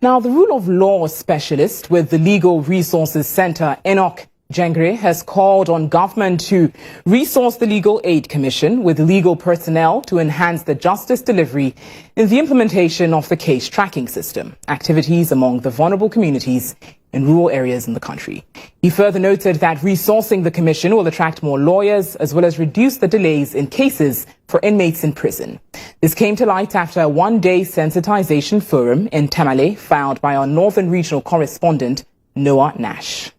Now, the rule of law specialist with the Legal Resources Center, Enock Jengre, has called on government to resource the Legal Aid Commission with legal personnel to enhance the justice delivery in the implementation of the case tracking system, activities among the vulnerable communities in rural areas in the country. He further noted that resourcing the commission will attract more lawyers as well as reduce the delays in cases for inmates in prison. This came to light after a one-day sensitization forum in Tamale, filed by our Northern Regional correspondent, Noah Nash.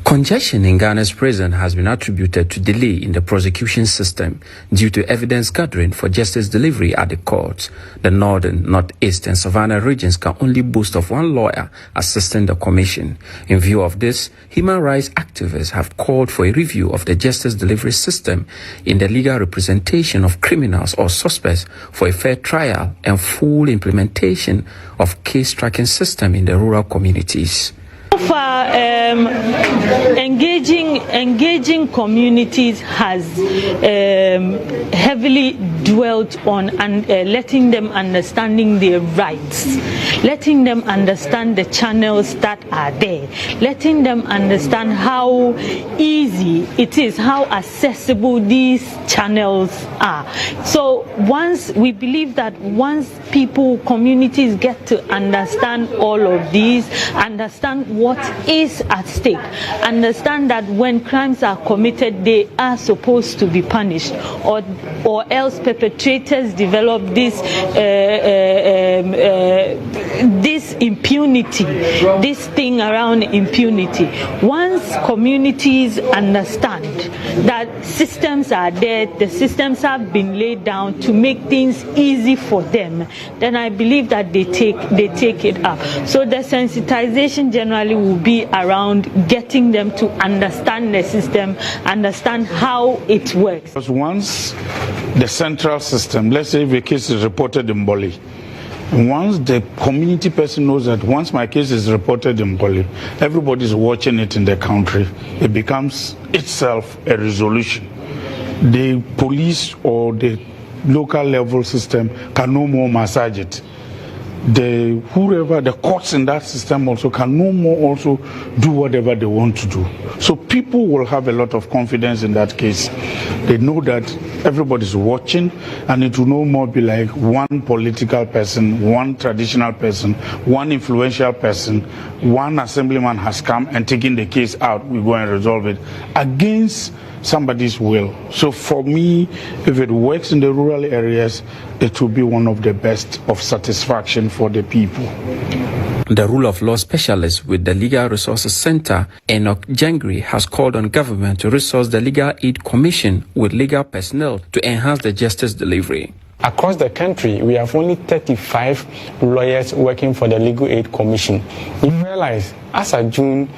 Congestion in Ghana's prison has been attributed to delay in the prosecution system due to evidence gathering for justice delivery at the courts. The northern, northeast and savannah regions can only boast of one lawyer assisting the commission. In view of this, human rights activists have called for a review of the justice delivery system in the legal representation of criminals or suspects for a fair trial and full implementation of case tracking system in the rural communities. So far, engaging communities has heavily dwelt on letting them understanding their rights, letting them understand the channels that are there, letting them understand how easy it is, how accessible these channels are. So we believe that once communities get to understand all of these, understand what is at stake, understand that when crimes are committed, they are supposed to be punished, or else perpetrators develop this impunity, this thing around impunity. Once communities understand that systems are there, the systems have been laid down to make things easy for them, then I believe that they take it up. So the sensitization generally will be around getting them to understand the system, understand how it works. Because once the central system, let's say if a case is reported in Boli, once the community person knows that once my case is reported in Boli, everybody's watching it in the country, it becomes itself a resolution. The police or the local level system can no more massage it. The courts in that system also can no more also do whatever they want to do. So people will have a lot of confidence in that case. They know that everybody's watching, and it will no more be like one political person, one traditional person, one influential person, one assemblyman has come and taken the case out, we go and resolve it against somebody's will. So for me, if it works in the rural areas, it will be one of the best of satisfaction for the people. The rule of law specialist with the Legal Resources Center, Enock Jengre, has called on government to resource the Legal Aid Commission with legal personnel to enhance the justice delivery. Across the country, we have only 35 lawyers working for the Legal Aid Commission. You realize, as of June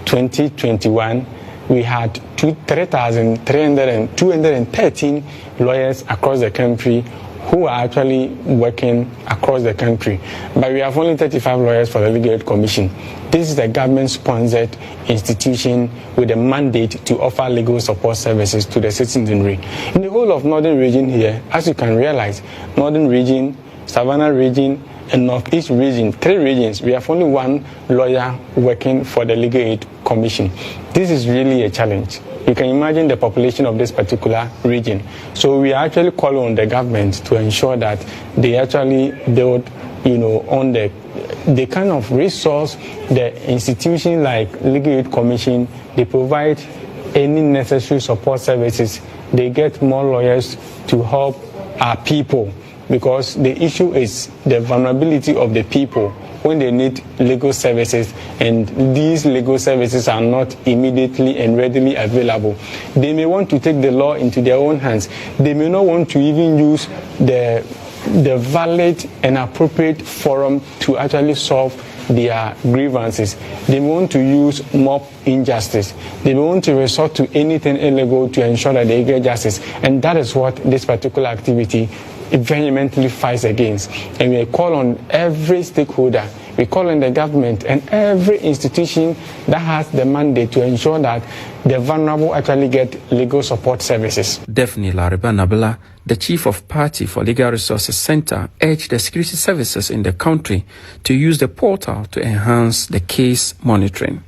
2021, we had 213 lawyers across the country who are actually working across the country. But we have only 35 lawyers for the Legal Aid Commission. This is a government-sponsored institution with a mandate to offer legal support services to the citizenry. In the whole of Northern Region here, as you can realize, Northern Region, Savannah Region, and Northeast Region, 3 regions, we have only one lawyer working for the Legal Aid Commission. This is really a challenge. You can imagine the population of this particular region. So we are actually calling on the government to ensure that they actually build, on the kind of resource the institution like Legal Aid Commission. They provide any necessary support services. They get more lawyers to help our people, because the issue is the vulnerability of the people when they need legal services, and these legal services are not immediately and readily available. They may want to take the law into their own hands. They may not want to even use the valid and appropriate forum to actually solve their grievances. They want to use mob injustice. They want to resort to anything illegal to ensure that they get justice. And that is what this particular activity vehemently fights against. And we call on every stakeholder, we call on the government and every institution that has the mandate to ensure that the vulnerable actually get legal support services. Daphne Lariba Nabila, the chief of party for Legal Resources Center, urged the security services in the country to use the portal to enhance the case monitoring.